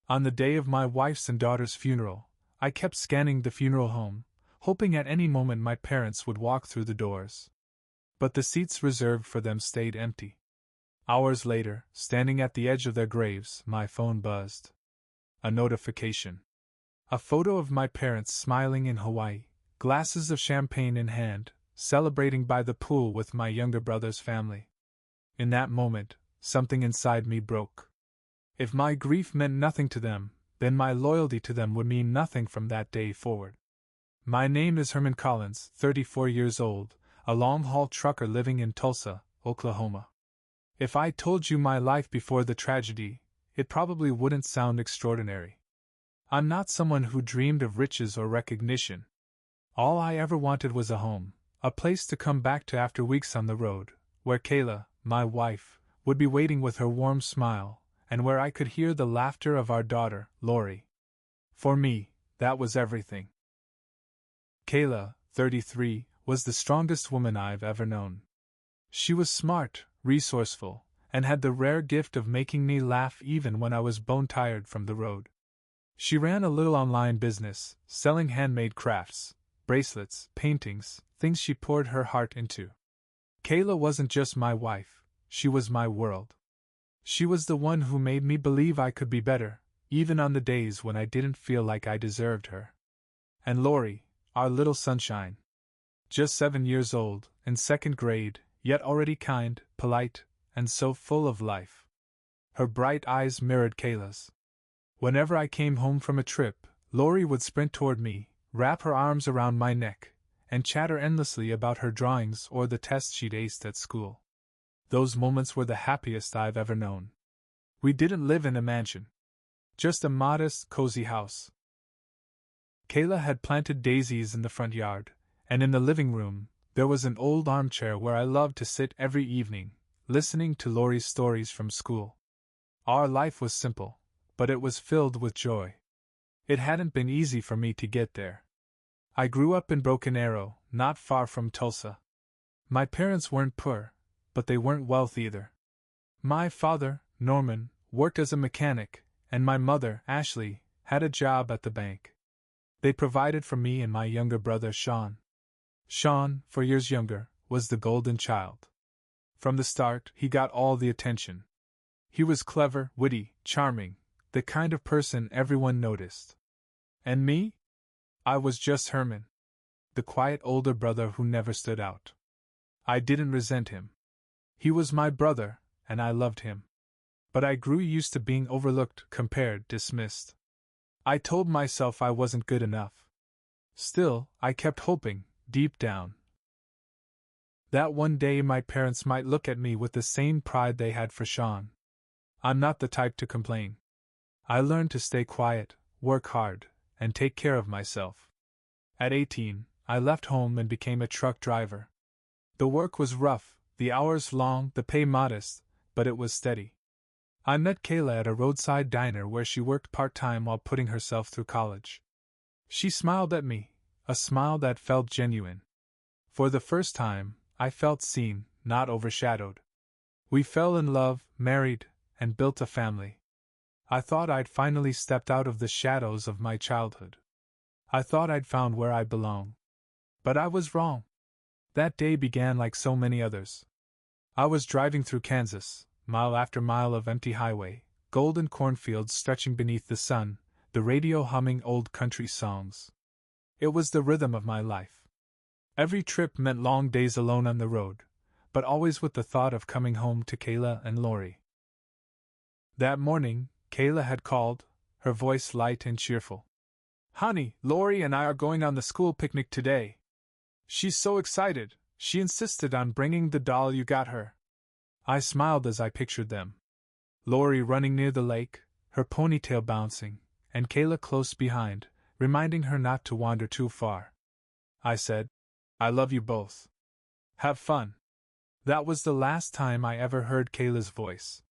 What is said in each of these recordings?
On the day of my wife's and daughter's funeral, I kept scanning the funeral home, hoping at any moment my parents would walk through the doors. But the seats reserved for them stayed empty. Hours later, standing at the edge of their graves, my phone buzzed. A notification. A photo of my parents smiling in Hawaii, glasses of champagne in hand, celebrating by the pool with my younger brother's family. In that moment, something inside me broke. If my grief meant nothing to them, then my loyalty to them would mean nothing from that day forward. My name is Herman Collins, 34 years old, a long-haul trucker living in Tulsa, Oklahoma. If I told you my life before the tragedy, it probably wouldn't sound extraordinary. I'm not someone who dreamed of riches or recognition. All I ever wanted was a home, a place to come back to after weeks on the road, where Kayla, my wife, would be waiting with her warm smile, and where I could hear the laughter of our daughter, Lori. For me, that was everything. Kayla, 33, was the strongest woman I've ever known. She was smart, resourceful, and had the rare gift of making me laugh even when I was bone-tired from the road. She ran a little online business, selling handmade crafts, bracelets, paintings, things she poured her heart into. Kayla wasn't just my wife, she was my world. She was the one who made me believe I could be better, even on the days when I didn't feel like I deserved her. And Lori, our little sunshine. Just 7 years old, in second grade, yet already kind, polite, and so full of life. Her bright eyes mirrored Kayla's. Whenever I came home from a trip, Lori would sprint toward me, wrap her arms around my neck, and chatter endlessly about her drawings or the tests she'd aced at school. Those moments were the happiest I've ever known. We didn't live in a mansion. Just a modest, cozy house. Kayla had planted daisies in the front yard, and in the living room, there was an old armchair where I loved to sit every evening, listening to Lori's stories from school. Our life was simple, but it was filled with joy. It hadn't been easy for me to get there. I grew up in Broken Arrow, not far from Tulsa. My parents weren't poor, but they weren't wealthy either. My father, Norman, worked as a mechanic, and my mother, Ashley, had a job at the bank. They provided for me and my younger brother, Sean. Sean, 4 years younger, was the golden child. From the start, he got all the attention. He was clever, witty, charming, the kind of person everyone noticed. And me? I was just Herman, the quiet older brother who never stood out. I didn't resent him. He was my brother, and I loved him. But I grew used to being overlooked, compared, dismissed. I told myself I wasn't good enough. Still, I kept hoping, deep down, that one day my parents might look at me with the same pride they had for Sean. I'm not the type to complain. I learned to stay quiet, work hard, and take care of myself. At 18, I left home and became a truck driver. The work was rough, the hours long, the pay modest, but it was steady. I met Kayla at a roadside diner where she worked part-time while putting herself through college. She smiled at me, a smile that felt genuine. For the first time, I felt seen, not overshadowed. We fell in love, married, and built a family. I thought I'd finally stepped out of the shadows of my childhood. I thought I'd found where I belong. But I was wrong. That day began like so many others. I was driving through Kansas, mile after mile of empty highway, golden cornfields stretching beneath the sun, the radio humming old country songs. It was the rhythm of my life. Every trip meant long days alone on the road, but always with the thought of coming home to Kayla and Lori. That morning, Kayla had called, her voice light and cheerful. "Honey, Lori and I are going on the school picnic today. She's so excited, she insisted on bringing the doll you got her." I smiled as I pictured them. Lori running near the lake, her ponytail bouncing, and Kayla close behind, reminding her not to wander too far. I said, "I love you both. Have fun." That was the last time I ever heard Kayla's voice.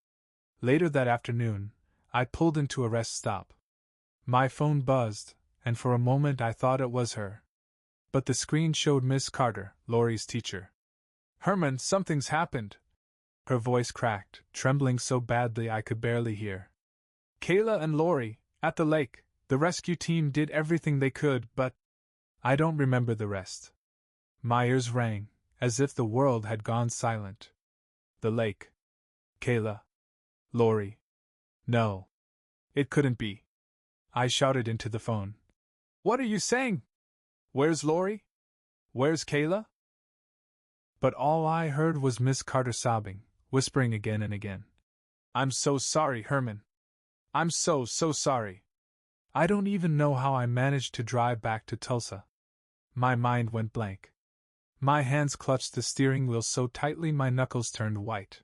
Later that afternoon, I pulled into a rest stop. My phone buzzed, and for a moment I thought it was her. But the screen showed Miss Carter, Lori's teacher. "Herman, something's happened." Her voice cracked, trembling so badly I could barely hear. "Kayla and Lori, At the lake, the rescue team did everything they could, but I don't remember the rest. My ears rang, as if the world had gone silent. The lake. Kayla. Lori. No. It couldn't be. I shouted into the phone. What are you saying? Where's Lori? Where's Kayla? But all I heard was Miss Carter sobbing, whispering again and again. I'm so sorry, Herman. I'm so sorry. I don't even know how I managed to drive back to Tulsa. My mind went blank. My hands clutched the steering wheel so tightly my knuckles turned white.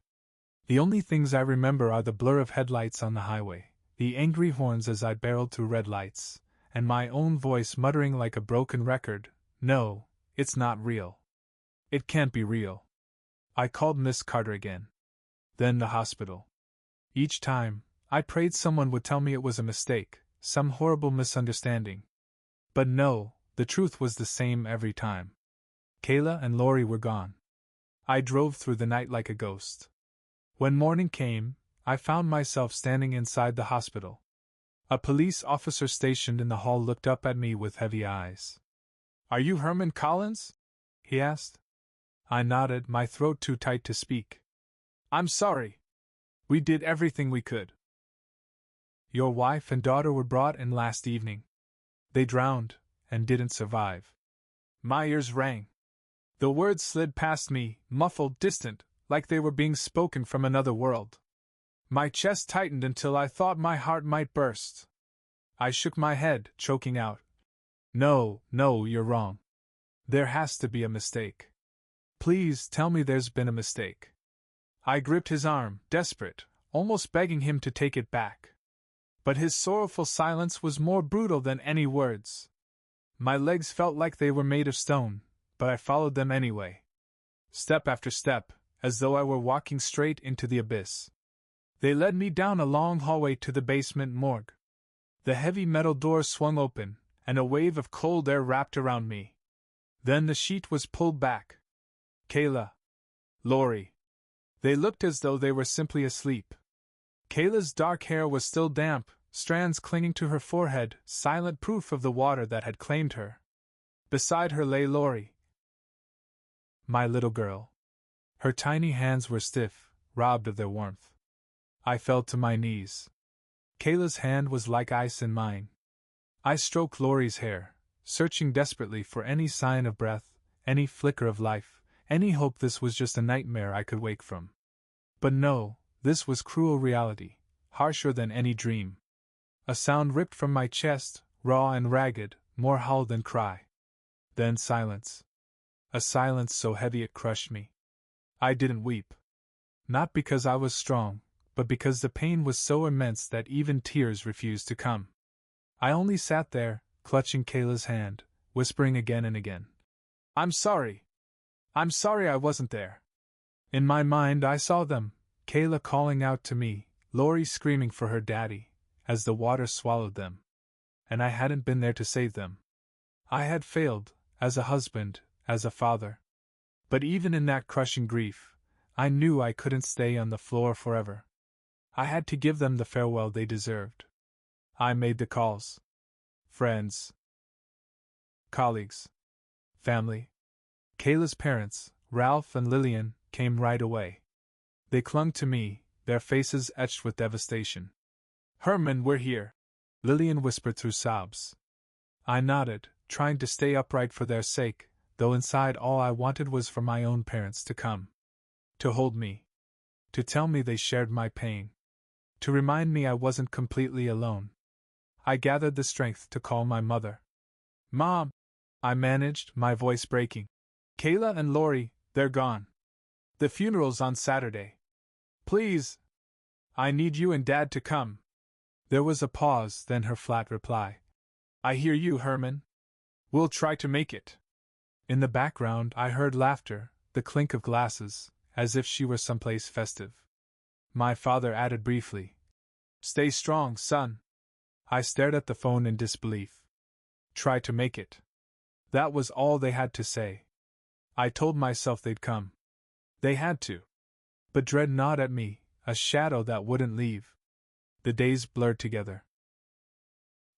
The only things I remember are the blur of headlights on the highway, the angry horns as I barreled through red lights, and my own voice muttering like a broken record, "No, it's not real. It can't be real." I called Miss Carter again. Then the hospital. Each time, I prayed someone would tell me it was a mistake, some horrible misunderstanding. But no, the truth was the same every time. Kayla and Lori were gone. I drove through the night like a ghost. When morning came, I found myself standing inside the hospital. A police officer stationed in the hall looked up at me with heavy eyes. Are you Herman Collins? He asked. I nodded, my throat too tight to speak. I'm sorry. We did everything we could. Your wife and daughter were brought in last evening. They drowned, and didn't survive. My ears rang. The words slid past me, muffled, distant, like they were being spoken from another world. My chest tightened until I thought my heart might burst. I shook my head, choking out. No, you're wrong. There has to be a mistake. Please tell me there's been a mistake. I gripped his arm, desperate, almost begging him to take it back. But his sorrowful silence was more brutal than any words. My legs felt like they were made of stone, but I followed them anyway. Step after step, as though I were walking straight into the abyss. They led me down a long hallway to the basement morgue. The heavy metal door swung open, and a wave of cold air wrapped around me. Then the sheet was pulled back. Kayla. Lori. They looked as though they were simply asleep. Kayla's dark hair was still damp, strands clinging to her forehead, silent proof of the water that had claimed her. Beside her lay Lori. My little girl. Her tiny hands were stiff, robbed of their warmth. I fell to my knees. Kayla's hand was like ice in mine. I stroked Lori's hair, searching desperately for any sign of breath, any flicker of life, any hope this was just a nightmare I could wake from. But no, this was cruel reality, harsher than any dream. A sound ripped from my chest, raw and ragged, more howl than cry. Then silence. A silence so heavy it crushed me. I didn't weep. Not because I was strong, but because the pain was so immense that even tears refused to come. I only sat there, clutching Kayla's hand, whispering again and again. I'm sorry. I'm sorry I wasn't there. In my mind I saw them, Kayla calling out to me, Lori screaming for her daddy, as the water swallowed them. And I hadn't been there to save them. I had failed, as a husband, as a father. But even in that crushing grief, I knew I couldn't stay on the floor forever. I had to give them the farewell they deserved. I made the calls. Friends. Colleagues. Family. Kayla's parents, Ralph and Lillian, came right away. They clung to me, their faces etched with devastation. Herman, we're here, Lillian whispered through sobs. I nodded, trying to stay upright for their sake, though inside all I wanted was for my own parents to come. To hold me. To tell me they shared my pain. To remind me I wasn't completely alone. I gathered the strength to call my mother. Mom! I managed, my voice breaking. Kayla and Lori, they're gone. The funeral's on Saturday. Please! I need you and Dad to come. There was a pause, then her flat reply. I hear you, Herman. We'll try to make it. In the background I heard laughter, the clink of glasses, as if she were someplace festive. My father added briefly. Stay strong, son. I stared at the phone in disbelief. Try to make it. That was all they had to say. I told myself they'd come. They had to. But dread gnawed at me, a shadow that wouldn't leave. The days blurred together.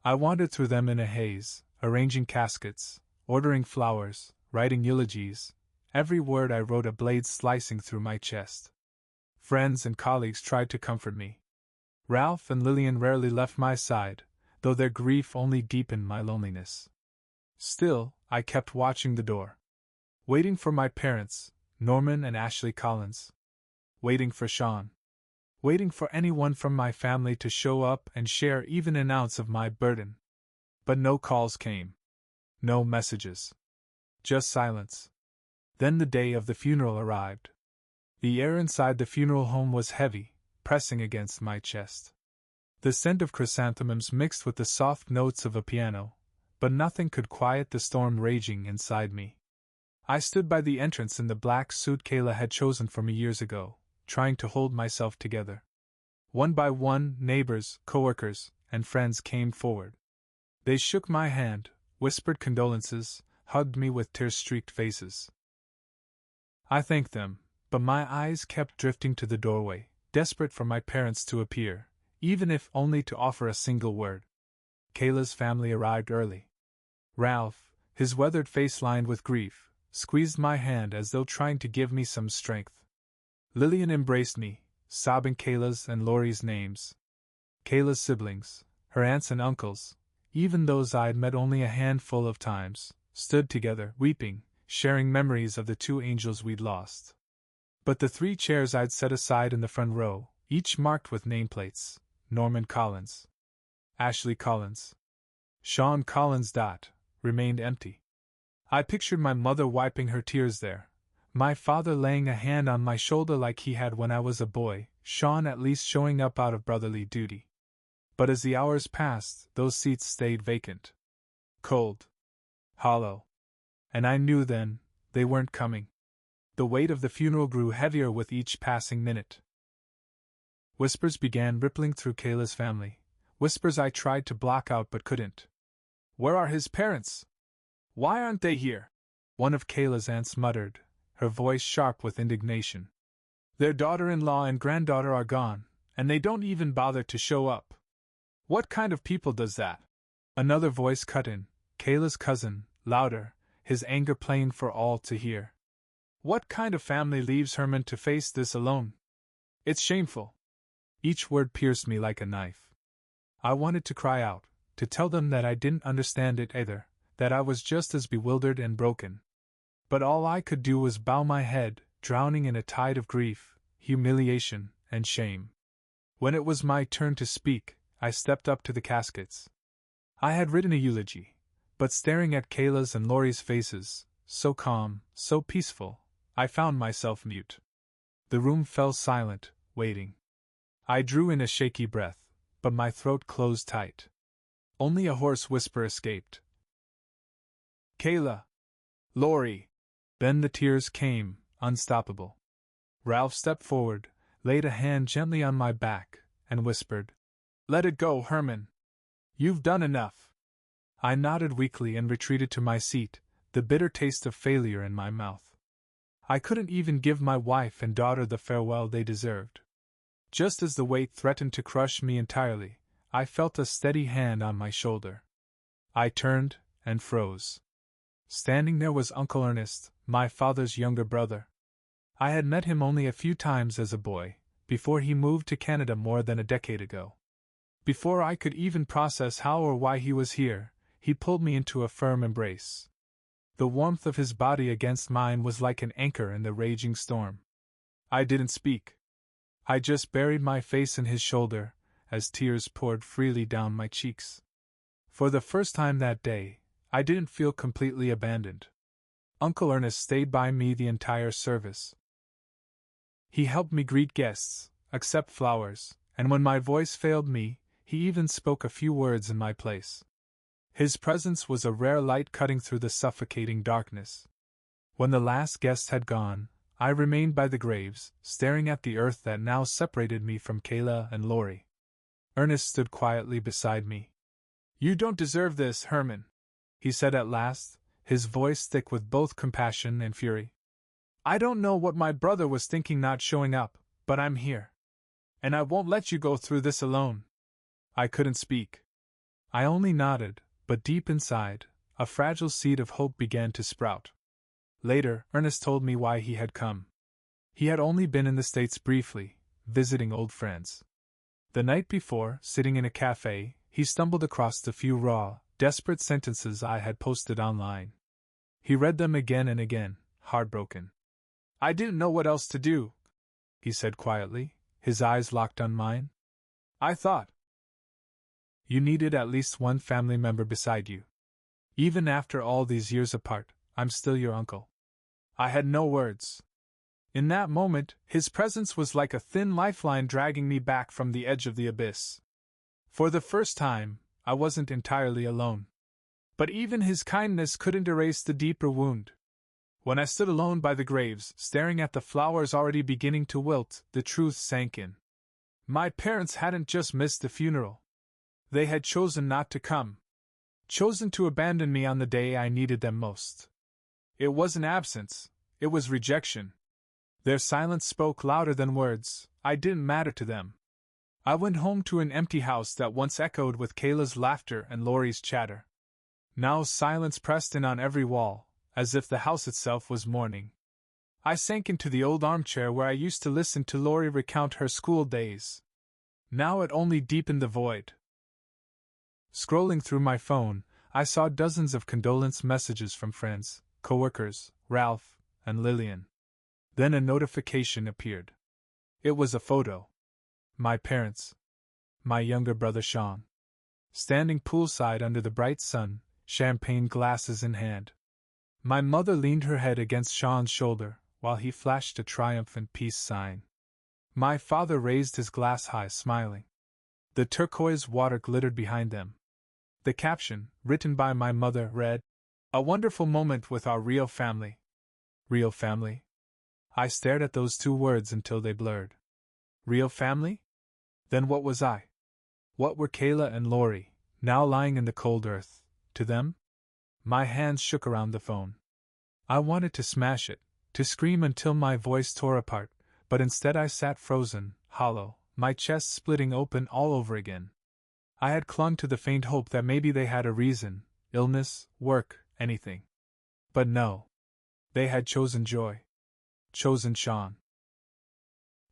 I wandered through them in a haze, arranging caskets, ordering flowers, writing eulogies, every word I wrote a blade slicing through my chest. Friends and colleagues tried to comfort me. Ralph and Lillian rarely left my side, though their grief only deepened my loneliness. Still, I kept watching the door. Waiting for my parents, Norman and Ashley Collins. Waiting for Sean. Waiting for anyone from my family to show up and share even an ounce of my burden. But no calls came. No messages. Just silence. Then the day of the funeral arrived. The air inside the funeral home was heavy, pressing against my chest. The scent of chrysanthemums mixed with the soft notes of a piano, but nothing could quiet the storm raging inside me. I stood by the entrance in the black suit Kayla had chosen for me years ago, trying to hold myself together. One by one, neighbors, coworkers, and friends came forward. They shook my hand, whispered condolences, hugged me with tear-streaked faces. I thanked them, but my eyes kept drifting to the doorway, desperate for my parents to appear, even if only to offer a single word. Kayla's family arrived early. Ralph, his weathered face lined with grief, squeezed my hand as though trying to give me some strength. Lillian embraced me, sobbing Kayla's and Laurie's names. Kayla's siblings, her aunts and uncles, even those I'd met only a handful of times, stood together, weeping, sharing memories of the two angels we'd lost. But the 3 chairs I'd set aside in the front row, each marked with nameplates, Norman Collins, Ashley Collins, Sean Collins. Remained empty. I pictured my mother wiping her tears there, my father laying a hand on my shoulder like he had when I was a boy, Sean at least showing up out of brotherly duty. But as the hours passed, those seats stayed vacant. Cold. Hollow. And I knew then, they weren't coming. The weight of the funeral grew heavier with each passing minute. Whispers began rippling through Kayla's family, whispers I tried to block out but couldn't. Where are his parents? Why aren't they here? One of Kayla's aunts muttered, her voice sharp with indignation. Their daughter-in-law and granddaughter are gone, and they don't even bother to show up. What kind of people does that? Another voice cut in, Kayla's cousin, louder, his anger plain for all to hear. What kind of family leaves Herman to face this alone? It's shameful. Each word pierced me like a knife. I wanted to cry out, to tell them that I didn't understand it either, that I was just as bewildered and broken. But all I could do was bow my head, drowning in a tide of grief, humiliation, and shame. When it was my turn to speak, I stepped up to the caskets. I had written a eulogy, but staring at Kayla's and Laurie's faces, so calm, so peaceful, I found myself mute. The room fell silent, waiting. I drew in a shaky breath, but my throat closed tight. Only a hoarse whisper escaped. Kayla! Laurie! Then the tears came, unstoppable. Ralph stepped forward, laid a hand gently on my back, and whispered, Let it go, Herman. You've done enough. I nodded weakly and retreated to my seat, the bitter taste of failure in my mouth. I couldn't even give my wife and daughter the farewell they deserved. Just as the weight threatened to crush me entirely, I felt a steady hand on my shoulder. I turned, and froze. Standing there was Uncle Ernest, my father's younger brother. I had met him only a few times as a boy, before he moved to Canada more than a decade ago. Before I could even process how or why he was here, he pulled me into a firm embrace. The warmth of his body against mine was like an anchor in the raging storm. I didn't speak. I just buried my face in his shoulder, as tears poured freely down my cheeks. For the first time that day, I didn't feel completely abandoned. Uncle Ernest stayed by me the entire service. He helped me greet guests, accept flowers, and when my voice failed me, he even spoke a few words in my place. His presence was a rare light cutting through the suffocating darkness. When the last guest had gone, I remained by the graves, staring at the earth that now separated me from Kayla and Laurie. Ernest stood quietly beside me. You don't deserve this, Herman, he said at last, his voice thick with both compassion and fury. I don't know what my brother was thinking not showing up, but I'm here. And I won't let you go through this alone. I couldn't speak. I only nodded, but deep inside, a fragile seed of hope began to sprout. Later, Ernest told me why he had come. He had only been in the States briefly, visiting old friends. The night before, sitting in a cafe, he stumbled across the few raw, desperate sentences I had posted online. He read them again and again, heartbroken. "I didn't know what else to do," he said quietly, his eyes locked on mine. "I thought you needed at least one family member beside you. Even after all these years apart, I'm still your uncle." I had no words. In that moment, his presence was like a thin lifeline dragging me back from the edge of the abyss. For the first time, I wasn't entirely alone. But even his kindness couldn't erase the deeper wound. When I stood alone by the graves, staring at the flowers already beginning to wilt, the truth sank in. My parents hadn't just missed the funeral. They had chosen not to come. Chosen to abandon me on the day I needed them most. It wasn't absence, it was rejection. Their silence spoke louder than words. I didn't matter to them. I went home to an empty house that once echoed with Kayla's laughter and Laurie's chatter. Now silence pressed in on every wall, as if the house itself was mourning. I sank into the old armchair where I used to listen to Laurie recount her school days. Now it only deepened the void. Scrolling through my phone, I saw dozens of condolence messages from friends, coworkers, Ralph, and Lillian. Then a notification appeared. It was a photo. My parents. My younger brother Sean. Standing poolside under the bright sun, champagne glasses in hand. My mother leaned her head against Sean's shoulder, while he flashed a triumphant peace sign. My father raised his glass high, smiling. The turquoise water glittered behind them. The caption, written by my mother, read, "A wonderful moment with our real family." Real family? I stared at those two words until they blurred. Real family? Then what was I? What were Kayla and Laurie, now lying in the cold earth, to them? My hands shook around the phone. I wanted to smash it, to scream until my voice tore apart, but instead I sat frozen, hollow, my chest splitting open all over again. I had clung to the faint hope that maybe they had a reason, illness, work, anything. But no. They had chosen joy. Chosen Sean.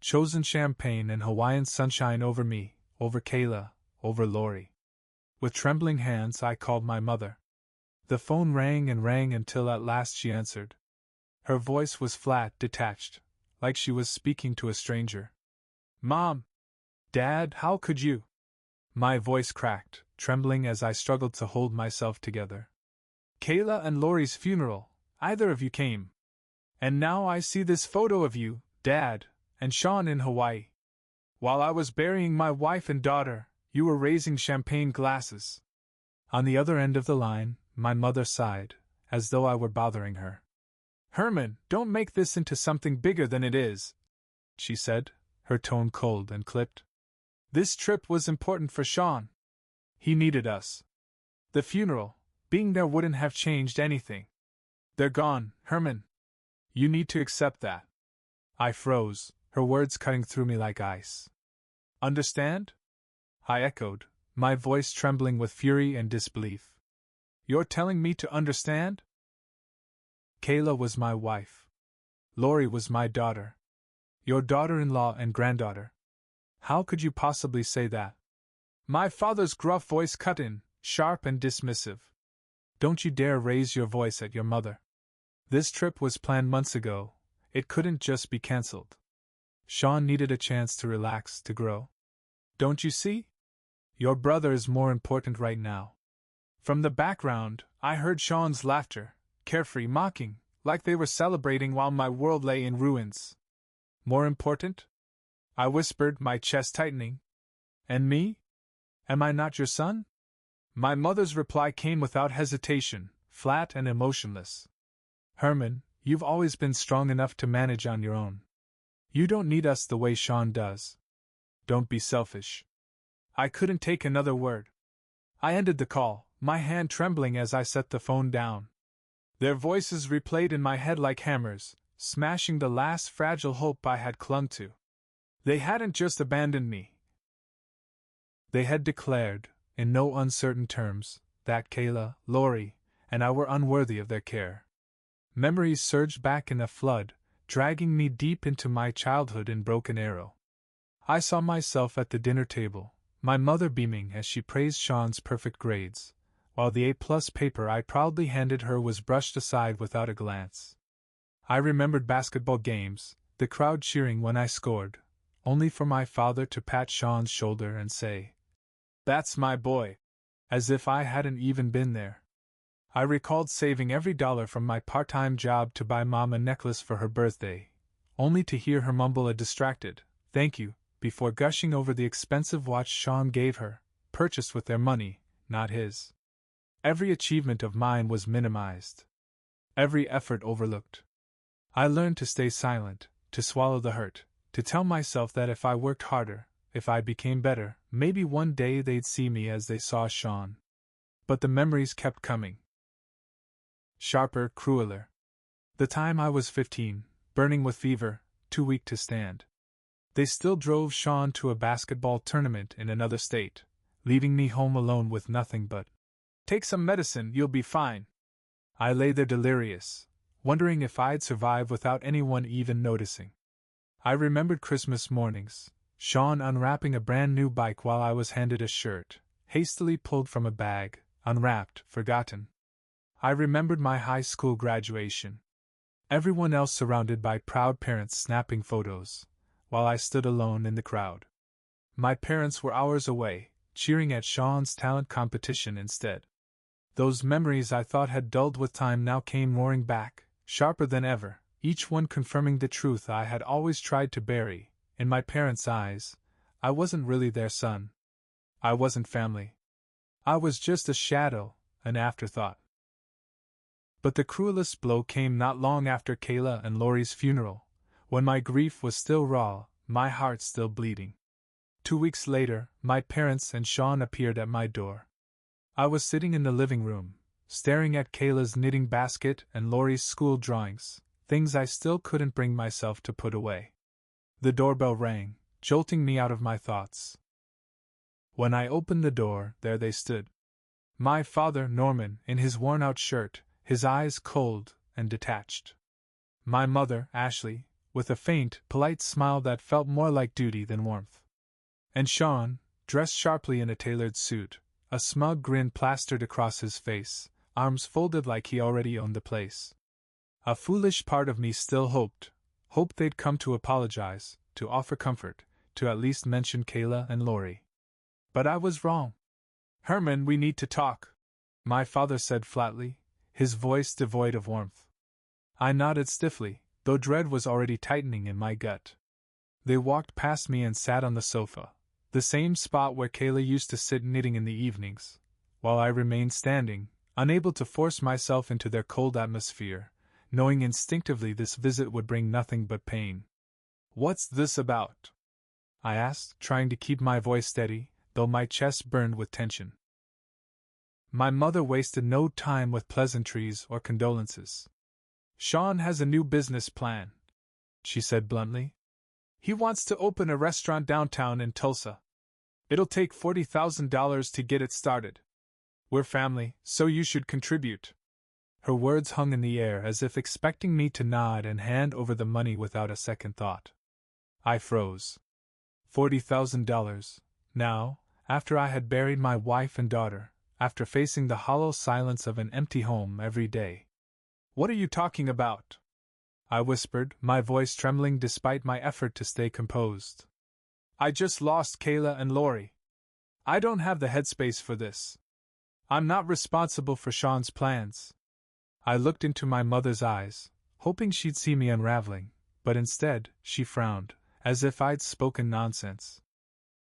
Chosen champagne and Hawaiian sunshine over me, over Kayla, over Laurie. With trembling hands I called my mother. The phone rang and rang until at last she answered. Her voice was flat, detached, like she was speaking to a stranger. "Mom! Dad, how could you?" My voice cracked, trembling as I struggled to hold myself together. "Kayla and Laurie's funeral, either of you came. And now I see this photo of you, Dad, and Sean in Hawaii. While I was burying my wife and daughter, you were raising champagne glasses." On the other end of the line, my mother sighed, as though I were bothering her. "Herman, don't make this into something bigger than it is," she said, her tone cold and clipped. "This trip was important for Sean. He needed us. The funeral, being there wouldn't have changed anything. They're gone, Herman. You need to accept that." I froze, her words cutting through me like ice. "Understand?" I echoed, my voice trembling with fury and disbelief. "You're telling me to understand?" Kayla was my wife. Laurie was my daughter. Your daughter-in-law and granddaughter. How could you possibly say that? My father's gruff voice cut in, sharp and dismissive. "Don't you dare raise your voice at your mother. This trip was planned months ago. It couldn't just be cancelled. Sean needed a chance to relax, to grow. Don't you see? Your brother is more important right now." From the background, I heard Sean's laughter, carefree, mocking, like they were celebrating while my world lay in ruins. "More important?" I whispered, my chest tightening. "And me? Am I not your son?" My mother's reply came without hesitation, flat and emotionless. "Herman, you've always been strong enough to manage on your own. You don't need us the way Sean does. Don't be selfish." I couldn't take another word. I ended the call, my hand trembling as I set the phone down. Their voices replayed in my head like hammers, smashing the last fragile hope I had clung to. They hadn't just abandoned me. They had declared, in no uncertain terms, that Kayla, Lori, and I were unworthy of their care. Memories surged back in a flood, dragging me deep into my childhood in Broken Arrow. I saw myself at the dinner table, my mother beaming as she praised Sean's perfect grades, while the A+ paper I proudly handed her was brushed aside without a glance. I remembered basketball games, the crowd cheering when I scored, only for my father to pat Sean's shoulder and say, "That's my boy," as if I hadn't even been there. I recalled saving every dollar from my part-time job to buy Mom a necklace for her birthday, only to hear her mumble a distracted, "Thank you," before gushing over the expensive watch Sean gave her, purchased with their money, not his. Every achievement of mine was minimized. Every effort overlooked. I learned to stay silent, to swallow the hurt, to tell myself that if I worked harder, if I became better, maybe one day they'd see me as they saw Sean. But the memories kept coming. Sharper, crueler. The time I was 15, burning with fever, too weak to stand. They still drove Sean to a basketball tournament in another state, leaving me home alone with nothing but, "Take some medicine, you'll be fine." I lay there delirious, wondering if I'd survive without anyone even noticing. I remembered Christmas mornings, Sean unwrapping a brand new bike while I was handed a shirt, hastily pulled from a bag, unwrapped, forgotten. I remembered my high school graduation. Everyone else surrounded by proud parents snapping photos, while I stood alone in the crowd. My parents were hours away, cheering at Sean's talent competition instead. Those memories I thought had dulled with time now came roaring back, sharper than ever, each one confirming the truth I had always tried to bury. In my parents' eyes, I wasn't really their son. I wasn't family. I was just a shadow, an afterthought. But the cruelest blow came not long after Kayla and Lori's funeral, when my grief was still raw, my heart still bleeding. 2 weeks later, my parents and Sean appeared at my door. I was sitting in the living room, staring at Kayla's knitting basket and Lori's school drawings, things I still couldn't bring myself to put away. The doorbell rang, jolting me out of my thoughts. When I opened the door, there they stood. My father, Norman, in his worn-out shirt, his eyes cold and detached. My mother, Ashley, with a faint, polite smile that felt more like duty than warmth. And Sean, dressed sharply in a tailored suit, a smug grin plastered across his face, arms folded like he already owned the place. A foolish part of me still hoped they'd come to apologize, to offer comfort, to at least mention Kayla and Lori. But I was wrong. "Herman, we need to talk," my father said flatly, his voice devoid of warmth. I nodded stiffly, though dread was already tightening in my gut. They walked past me and sat on the sofa, the same spot where Kayla used to sit knitting in the evenings, while I remained standing, unable to force myself into their cold atmosphere, knowing instinctively this visit would bring nothing but pain. "What's this about?" I asked, trying to keep my voice steady, though my chest burned with tension. My mother wasted no time with pleasantries or condolences. "Sean has a new business plan," she said bluntly. "He wants to open a restaurant downtown in Tulsa. It'll take $40,000 to get it started. We're family, so you should contribute." Her words hung in the air as if expecting me to nod and hand over the money without a second thought. I froze. $40,000, now, after I had buried my wife and daughter, after facing the hollow silence of an empty home every day. "What are you talking about?" I whispered, my voice trembling despite my effort to stay composed. "I just lost Kayla and Lori. I don't have the headspace for this. I'm not responsible for Sean's plans." I looked into my mother's eyes, hoping she'd see me unraveling, but instead, she frowned, as if I'd spoken nonsense.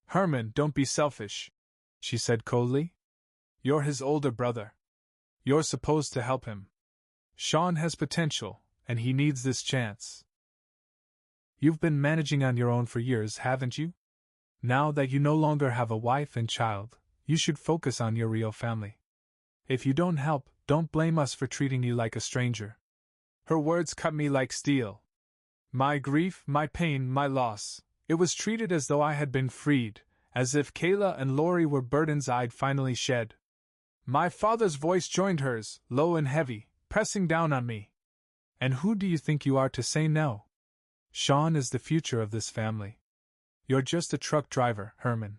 "Herman, don't be selfish," she said coldly. "You're his older brother. You're supposed to help him. Sean has potential, and he needs this chance. You've been managing on your own for years, haven't you? Now that you no longer have a wife and child, you should focus on your real family. If you don't help, don't blame us for treating you like a stranger." Her words cut me like steel. My grief, my pain, my loss, it was treated as though I had been freed, as if Kayla and Lori were burdens I'd finally shed. My father's voice joined hers, low and heavy, pressing down on me. And who do you think you are to say no? Sean is the future of this family. You're just a truck driver, Herman.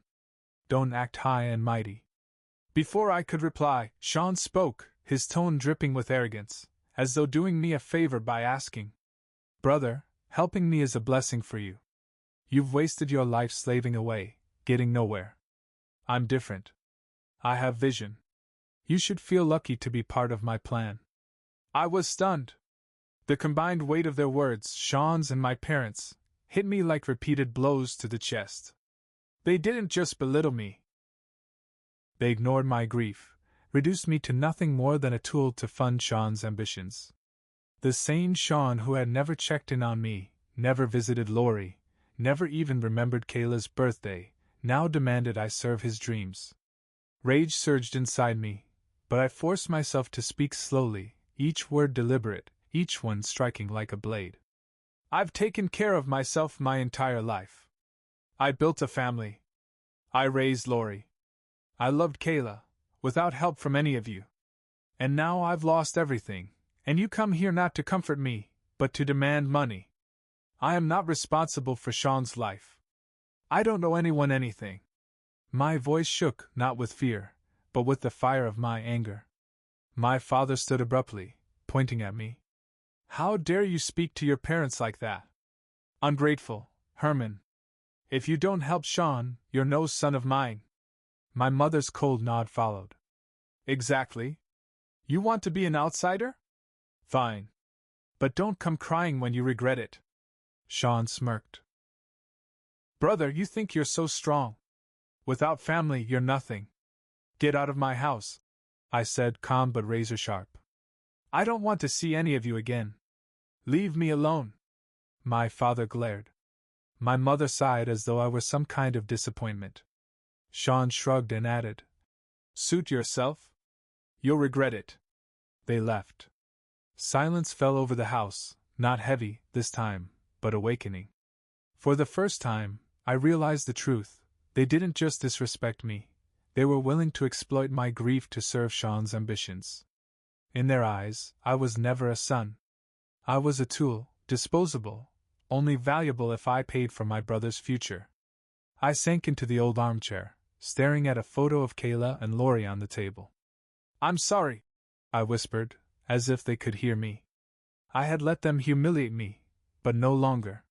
Don't act high and mighty. Before I could reply, Sean spoke, his tone dripping with arrogance, as though doing me a favor by asking, Brother, helping me is a blessing for you. You've wasted your life slaving away, getting nowhere. I'm different. I have vision. You should feel lucky to be part of my plan. I was stunned. The combined weight of their words, Sean's and my parents', hit me like repeated blows to the chest. They didn't just belittle me. They ignored my grief, reduced me to nothing more than a tool to fund Sean's ambitions. The sane Sean who had never checked in on me, never visited Lori, never even remembered Kayla's birthday, now demanded I serve his dreams. Rage surged inside me, but I forced myself to speak slowly, each word deliberate, each one striking like a blade. I've taken care of myself my entire life. I built a family. I raised Lori. I loved Kayla, without help from any of you. And now I've lost everything, and you come here not to comfort me, but to demand money. I am not responsible for Sean's life. I don't owe anyone anything. My voice shook, not with fear, but with the fire of my anger. My father stood abruptly, pointing at me. How dare you speak to your parents like that? Ungrateful, Herman. If you don't help Sean, you're no son of mine. My mother's cold nod followed. Exactly. You want to be an outsider? Fine. But don't come crying when you regret it. Sean smirked. Brother, you think you're so strong. Without family, you're nothing. Get out of my house, I said, calm but razor sharp. I don't want to see any of you again. Leave me alone. My father glared. My mother sighed as though I were some kind of disappointment. Sean shrugged and added, Suit yourself? You'll regret it. They left. Silence fell over the house, not heavy, this time, but awakening. For the first time, I realized the truth. They didn't just disrespect me. They were willing to exploit my grief to serve Sean's ambitions. In their eyes, I was never a son. I was a tool, disposable, only valuable if I paid for my brother's future. I sank into the old armchair, staring at a photo of Kayla and Lori on the table. I'm sorry, I whispered, as if they could hear me. I had let them humiliate me, but no longer.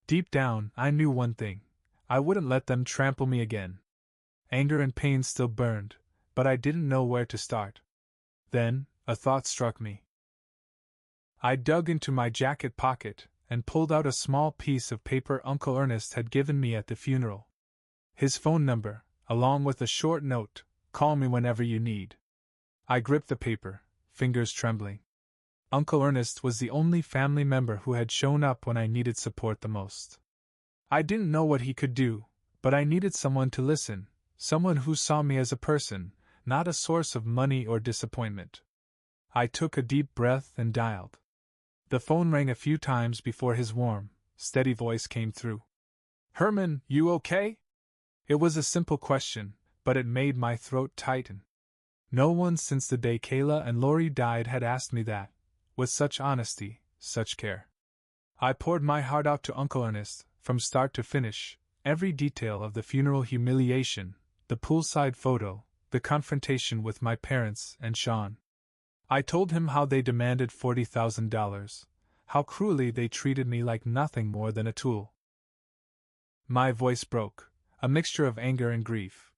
Deep down, I knew one thing. I wouldn't let them trample me again. Anger and pain still burned, but I didn't know where to start. Then, a thought struck me. I dug into my jacket pocket and pulled out a small piece of paper Uncle Ernest had given me at the funeral. His phone number, along with a short note, call me whenever you need. I gripped the paper, fingers trembling. Uncle Ernest was the only family member who had shown up when I needed support the most. I didn't know what he could do, but I needed someone to listen, someone who saw me as a person, not a source of money or disappointment. I took a deep breath and dialed. The phone rang a few times before his warm, steady voice came through. Herman, you okay? It was a simple question, but it made my throat tighten. No one since the day Kayla and Lori died had asked me that, with such honesty, such care. I poured my heart out to Uncle Ernest, from start to finish, every detail of the funeral humiliation, the poolside photo, the confrontation with my parents and Sean. I told him how they demanded $40,000, how cruelly they treated me like nothing more than a tool. My voice broke, a mixture of anger and grief.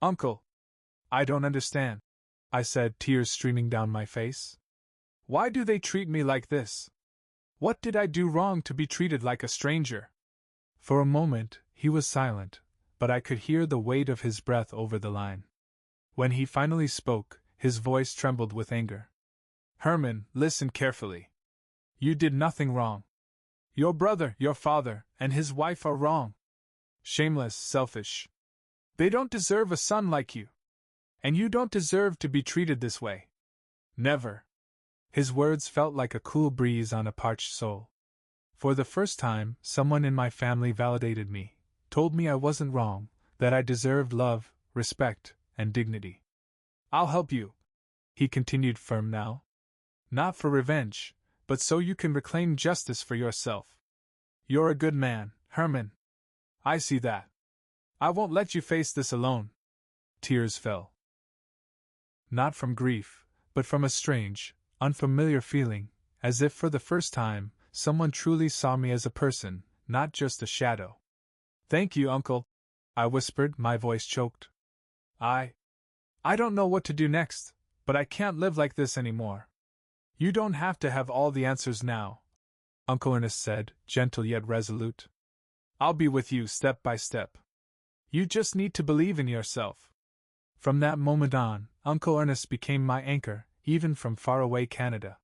Uncle, I don't understand, I said, tears streaming down my face. Why do they treat me like this? What did I do wrong to be treated like a stranger? For a moment, he was silent, but I could hear the weight of his breath over the line. When he finally spoke, his voice trembled with anger. Herman, listen carefully. You did nothing wrong. Your brother, your father, and his wife are wrong. Shameless, selfish. They don't deserve a son like you. And you don't deserve to be treated this way. Never. His words felt like a cool breeze on a parched soul. For the first time, someone in my family validated me, told me I wasn't wrong, that I deserved love, respect, and dignity. I'll help you, he continued, firm now. Not for revenge, but so you can reclaim justice for yourself. You're a good man, Herman. I see that. I won't let you face this alone. Tears fell. Not from grief, but from a strange, unfamiliar feeling, as if for the first time, someone truly saw me as a person, not just a shadow. Thank you, Uncle, I whispered, my voice choked. I don't know what to do next, but I can't live like this anymore. You don't have to have all the answers now, Uncle Ernest said, gentle yet resolute. I'll be with you step by step. You just need to believe in yourself. From that moment on, Uncle Ernest became my anchor, even from faraway Canada.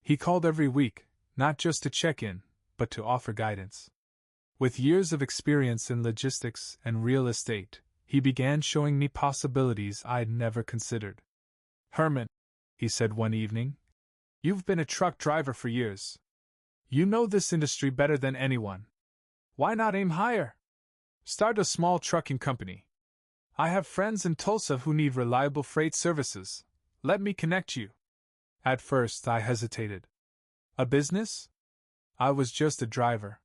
He called every week, not just to check in, but to offer guidance. With years of experience in logistics and real estate, he began showing me possibilities I'd never considered. Herman, he said one evening, you've been a truck driver for years. You know this industry better than anyone. Why not aim higher? Start a small trucking company. I have friends in Tulsa who need reliable freight services. Let me connect you. At first, I hesitated. A business? I was just a driver.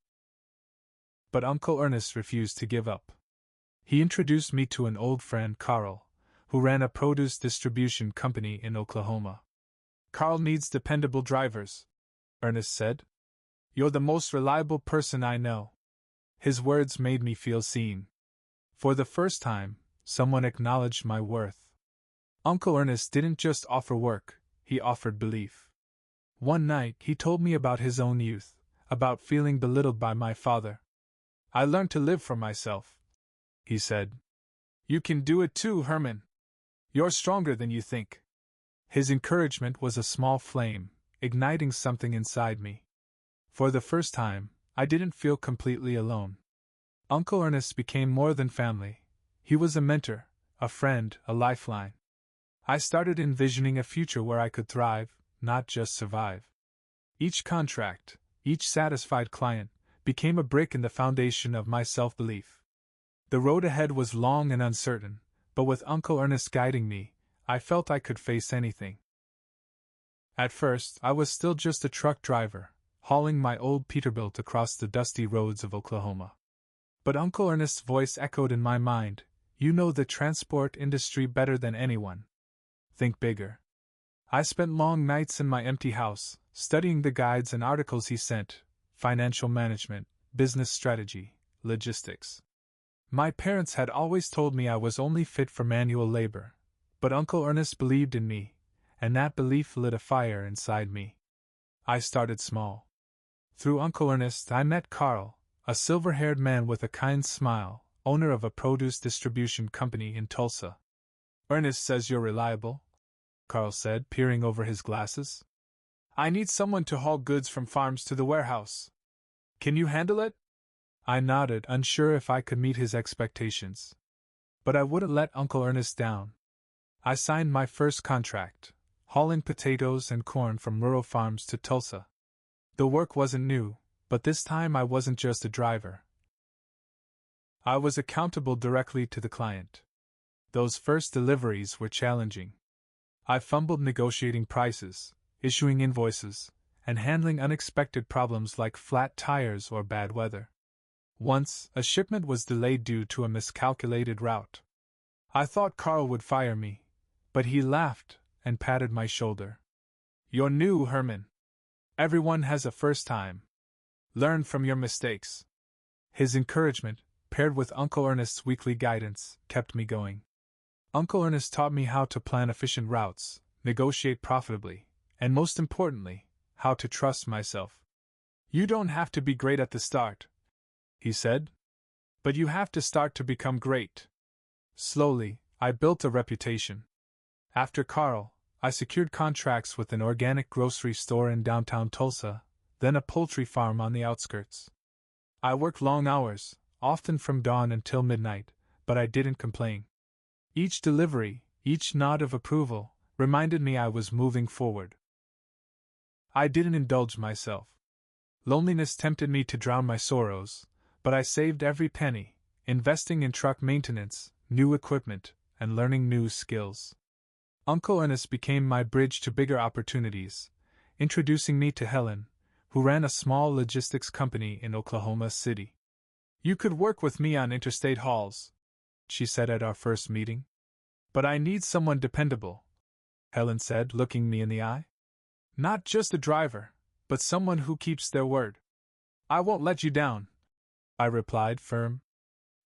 But Uncle Ernest refused to give up. He introduced me to an old friend, Carl, who ran a produce distribution company in Oklahoma. Carl needs dependable drivers, Ernest said. You're the most reliable person I know. His words made me feel seen. For the first time, someone acknowledged my worth. Uncle Ernest didn't just offer work, he offered belief. One night, he told me about his own youth, about feeling belittled by my father. I learned to live for myself, he said. You can do it too, Herman. You're stronger than you think. His encouragement was a small flame, igniting something inside me. For the first time, I didn't feel completely alone. Uncle Ernest became more than family. He was a mentor, a friend, a lifeline. I started envisioning a future where I could thrive, not just survive. Each contract, each satisfied client, became a brick in the foundation of my self-belief. The road ahead was long and uncertain, but with Uncle Ernest guiding me, I felt I could face anything. At first, I was still just a truck driver, hauling my old Peterbilt across the dusty roads of Oklahoma. But Uncle Ernest's voice echoed in my mind, you know the transport industry better than anyone. Think bigger. I spent long nights in my empty house, studying the guides and articles he sent, financial management, business strategy, logistics. My parents had always told me I was only fit for manual labor, but Uncle Ernest believed in me, and that belief lit a fire inside me. I started small. Through Uncle Ernest, I met Carl, a silver-haired man with a kind smile, owner of a produce distribution company in Tulsa. Ernest says you're reliable, Carl said, peering over his glasses. I need someone to haul goods from farms to the warehouse. Can you handle it? I nodded, unsure if I could meet his expectations. But I wouldn't let Uncle Ernest down. I signed my first contract, hauling potatoes and corn from rural farms to Tulsa. The work wasn't new, but this time I wasn't just a driver. I was accountable directly to the client. Those first deliveries were challenging. I fumbled negotiating prices, issuing invoices, and handling unexpected problems like flat tires or bad weather. Once, a shipment was delayed due to a miscalculated route. I thought Carl would fire me, but he laughed and patted my shoulder. You're new, Herman. Everyone has a first time. Learn from your mistakes. His encouragement, paired with Uncle Ernest's weekly guidance, kept me going. Uncle Ernest taught me how to plan efficient routes, negotiate profitably, and most importantly, how to trust myself. You don't have to be great at the start, he said, but you have to start to become great. Slowly, I built a reputation. After Carl, I secured contracts with an organic grocery store in downtown Tulsa, then a poultry farm on the outskirts. I worked long hours, often from dawn until midnight, but I didn't complain. Each delivery, each nod of approval, reminded me I was moving forward. I didn't indulge myself. Loneliness tempted me to drown my sorrows, but I saved every penny, investing in truck maintenance, new equipment, and learning new skills. Uncle Ernest became my bridge to bigger opportunities, introducing me to Helen, who ran a small logistics company in Oklahoma City. "You could work with me on interstate hauls," she said at our first meeting. "But I need someone dependable," Helen said, looking me in the eye. "Not just a driver, but someone who keeps their word." "I won't let you down," I replied, firm.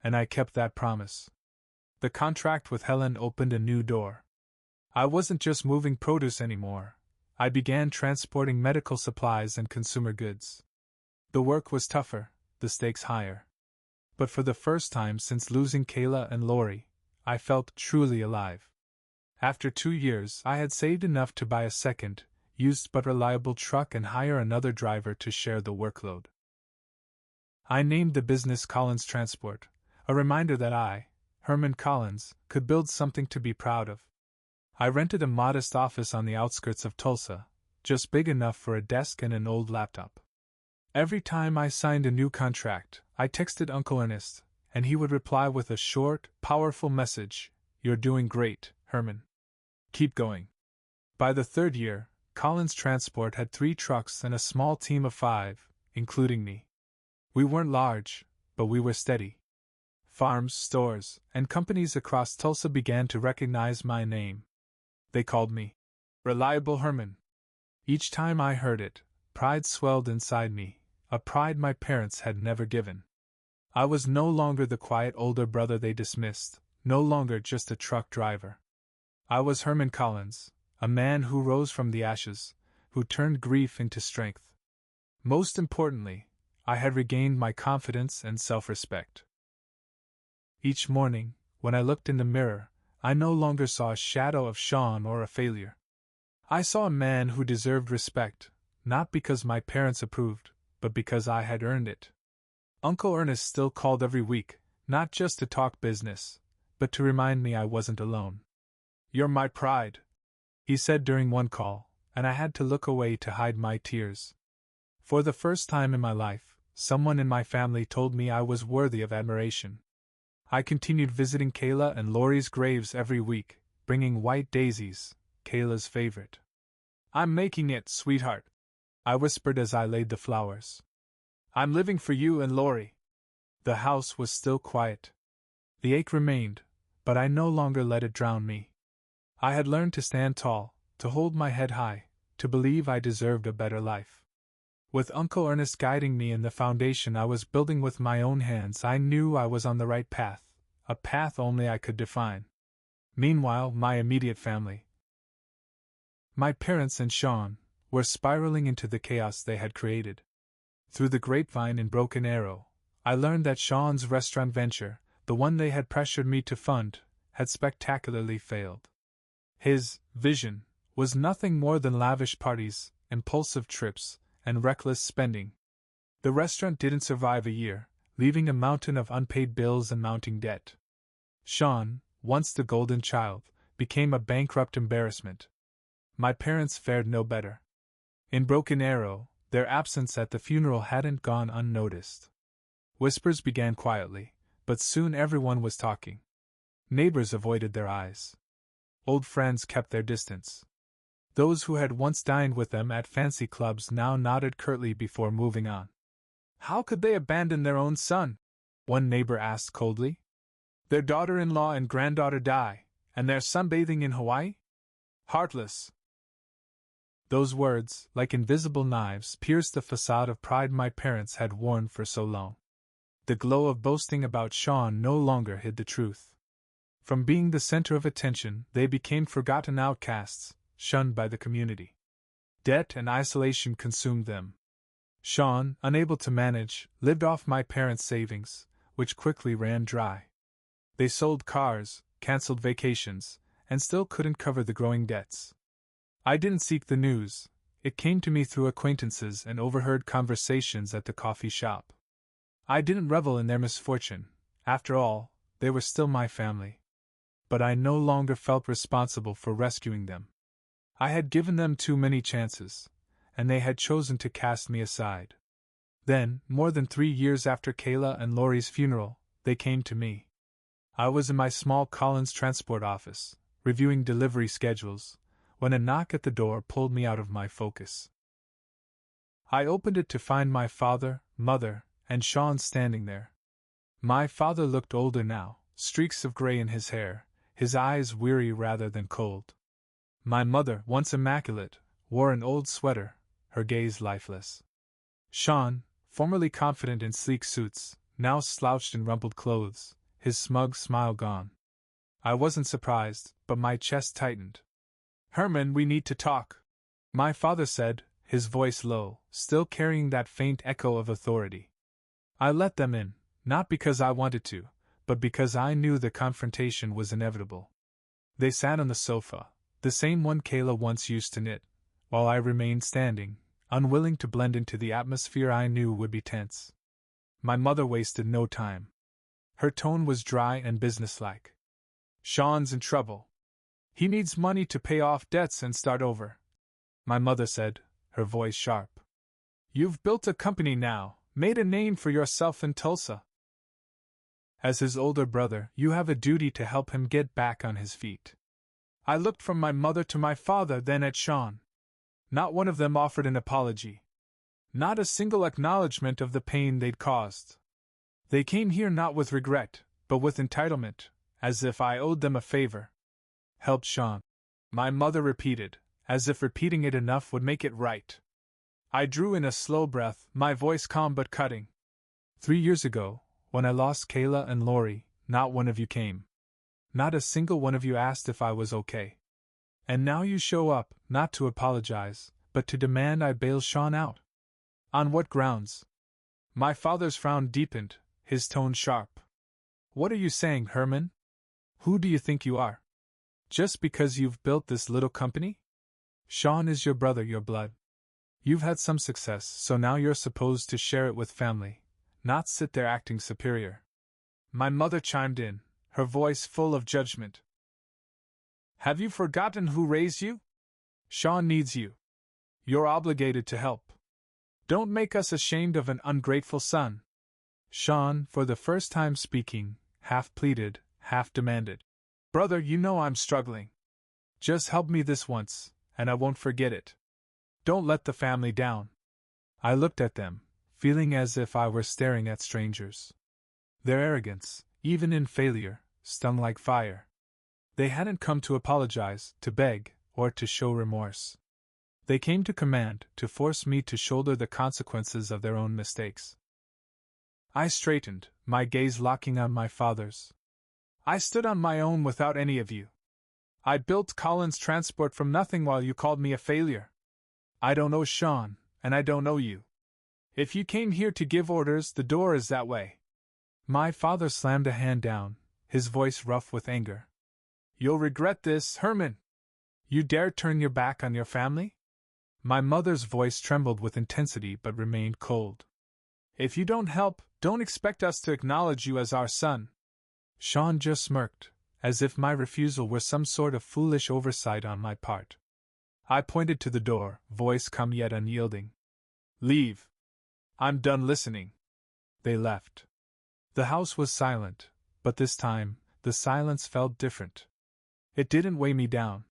And I kept that promise. The contract with Helen opened a new door. I wasn't just moving produce anymore. I began transporting medical supplies and consumer goods. The work was tougher, the stakes higher. But for the first time since losing Kayla and Lori, I felt truly alive. After 2 years, I had saved enough to buy a second, used but reliable truck and hire another driver to share the workload. I named the business Collins Transport, a reminder that I, Herman Collins, could build something to be proud of. I rented a modest office on the outskirts of Tulsa, just big enough for a desk and an old laptop. Every time I signed a new contract, I texted Uncle Ernest, and he would reply with a short, powerful message: "You're doing great, Herman. Keep going." By the 3rd year, Collins Transport had 3 trucks and a small team of 5, including me. We weren't large, but we were steady. Farms, stores, and companies across Tulsa began to recognize my name. They called me Reliable Herman. Each time I heard it, pride swelled inside me, a pride my parents had never given. I was no longer the quiet older brother they dismissed, no longer just a truck driver. I was Herman Collins, a man who rose from the ashes, who turned grief into strength. Most importantly, I had regained my confidence and self-respect. Each morning, when I looked in the mirror, I no longer saw a shadow of Sean or a failure. I saw a man who deserved respect, not because my parents approved, but because I had earned it. Uncle Ernest still called every week, not just to talk business, but to remind me I wasn't alone. "You're my pride," he said during one call, and I had to look away to hide my tears. For the first time in my life, someone in my family told me I was worthy of admiration. I continued visiting Kayla and Lori's graves every week, bringing white daisies, Kayla's favorite. "I'm making it, sweetheart," I whispered as I laid the flowers. "I'm living for you and Lori." The house was still quiet. The ache remained, but I no longer let it drown me. I had learned to stand tall, to hold my head high, to believe I deserved a better life. With Uncle Ernest guiding me in the foundation I was building with my own hands, I knew I was on the right path, a path only I could define. Meanwhile, my immediate family, my parents and Sean, were spiraling into the chaos they had created. Through the grapevine in Broken Arrow, I learned that Sean's restaurant venture, the one they had pressured me to fund, had spectacularly failed. His vision was nothing more than lavish parties, impulsive trips, and reckless spending. The restaurant didn't survive a year, leaving a mountain of unpaid bills and mounting debt. Sean, once the golden child, became a bankrupt embarrassment. My parents fared no better. In Broken Arrow, their absence at the funeral hadn't gone unnoticed. Whispers began quietly, but soon everyone was talking. Neighbors avoided their eyes. Old friends kept their distance. Those who had once dined with them at fancy clubs now nodded curtly before moving on. "How could they abandon their own son?" one neighbor asked coldly. "Their daughter-in-law and granddaughter die, and their son bathing in Hawaii? Heartless." Those words, like invisible knives, pierced the facade of pride my parents had worn for so long. The glow of boasting about Sean no longer hid the truth. From being the center of attention, they became forgotten outcasts, shunned by the community. Debt and isolation consumed them. Sean, unable to manage, lived off my parents' savings, which quickly ran dry. They sold cars, canceled vacations, and still couldn't cover the growing debts. I didn't seek the news, it came to me through acquaintances and overheard conversations at the coffee shop. I didn't revel in their misfortune, after all, they were still my family. But I no longer felt responsible for rescuing them. I had given them too many chances, and they had chosen to cast me aside. Then, more than 3 years after Kayla and Lori's funeral, They came to me. I was in my small Collins transport office, reviewing delivery schedules, when a knock at the door pulled me out of my focus. I opened it to find my father, mother, and Sean standing there. My father looked older now, streaks of gray in his hair, his eyes weary rather than cold. My mother, once immaculate, wore an old sweater, her gaze lifeless. Sean, formerly confident in sleek suits, now slouched in rumpled clothes, his smug smile gone. I wasn't surprised, but my chest tightened. "Herman, we need to talk," my father said, his voice low, still carrying that faint echo of authority. I let them in, not because I wanted to, but because I knew the confrontation was inevitable. They sat on the sofa, the same one Kayla once used to knit, while I remained standing, unwilling to blend into the atmosphere I knew would be tense. My mother wasted no time. Her tone was dry and businesslike. "Sean's in trouble. He needs money to pay off debts and start over," my mother said, her voice sharp. "You've built a company now, made a name for yourself in Tulsa. As his older brother, you have a duty to help him get back on his feet." I looked from my mother to my father, then at Sean. Not one of them offered an apology. Not a single acknowledgement of the pain they'd caused. They came here not with regret, but with entitlement, as if I owed them a favor. "Help Sean," my mother repeated, as if repeating it enough would make it right. I drew in a slow breath, my voice calm but cutting. 3 years ago, when I lost Kayla and Lori, not one of you came. Not a single one of you asked if I was okay. And now you show up, not to apologize, but to demand I bail Sean out. On what grounds? My father's frown deepened, his tone sharp. "What are you saying, Herman? Who do you think you are? Just because you've built this little company? Sean is your brother, your blood. You've had some success, so now you're supposed to share it with family, not sit there acting superior." My mother chimed in, her voice full of judgment. "Have you forgotten who raised you? Sean needs you. You're obligated to help. Don't make us ashamed of an ungrateful son." Sean, for the first time speaking, half pleaded, half demanded. "Brother, you know I'm struggling. Just help me this once, and I won't forget it. Don't let the family down." I looked at them, feeling as if I were staring at strangers. Their arrogance, even in failure, stung like fire. They hadn't come to apologize, to beg, or to show remorse. They came to command, to force me to shoulder the consequences of their own mistakes. I straightened, my gaze locking on my father's. "I stood on my own without any of you. I built Collins Transport from nothing while you called me a failure. I don't know Sean, and I don't know you. If you came here to give orders, the door is that way." My father slammed a hand down, his voice rough with anger. "You'll regret this, Herman. You dare turn your back on your family?" My mother's voice trembled with intensity but remained cold. "If you don't help, don't expect us to acknowledge you as our son." Sean just smirked, as if my refusal were some sort of foolish oversight on my part. I pointed to the door, voice calm yet unyielding. "Leave. I'm done listening." They left. The house was silent, but this time, the silence felt different. It didn't weigh me down.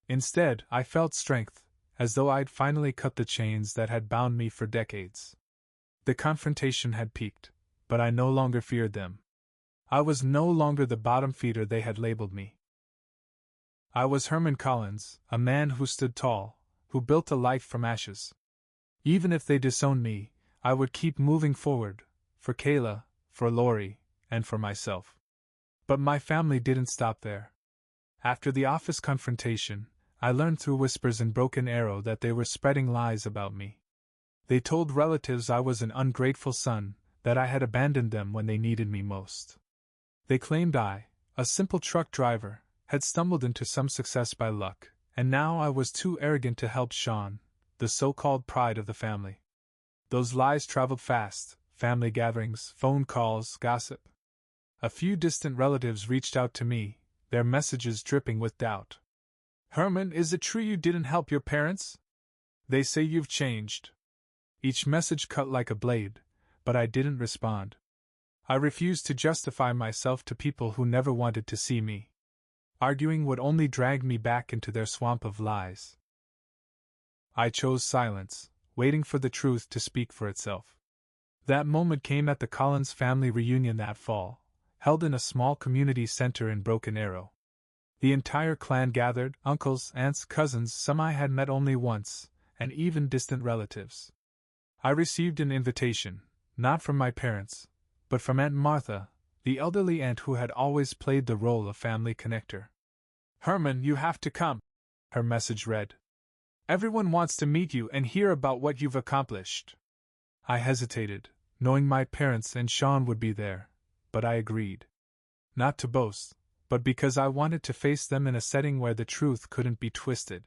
Instead, I felt strength, as though I'd finally cut the chains that had bound me for decades. The confrontation had peaked, but I no longer feared them. I was no longer the bottom feeder they had labeled me. I was Herman Collins, a man who stood tall, who built a life from ashes. Even if they disowned me, I would keep moving forward, for Kayla, for Lori, and for myself. But my family didn't stop there. After the office confrontation, I learned through whispers in Broken Arrow that they were spreading lies about me. They told relatives I was an ungrateful son, that I had abandoned them when they needed me most. They claimed I, a simple truck driver, had stumbled into some success by luck, and now I was too arrogant to help Sean, the so-called pride of the family. Those lies traveled fast: family gatherings, phone calls, gossip. A few distant relatives reached out to me, their messages dripping with doubt. "Herman, is it true you didn't help your parents? They say you've changed." Each message cut like a blade, but I didn't respond. I refused to justify myself to people who never wanted to see me. Arguing would only drag me back into their swamp of lies. I chose silence, waiting for the truth to speak for itself. That moment came at the Collins family reunion that fall, held in a small community center in Broken Arrow. The entire clan gathered, uncles, aunts, cousins, some I had met only once, and even distant relatives. I received an invitation, not from my parents, but from Aunt Martha, the elderly aunt who had always played the role of family connector. "Herman, you have to come," her message read. "Everyone wants to meet you and hear about what you've accomplished." I hesitated, knowing my parents and Sean would be there, but I agreed. Not to boast, but because I wanted to face them in a setting where the truth couldn't be twisted.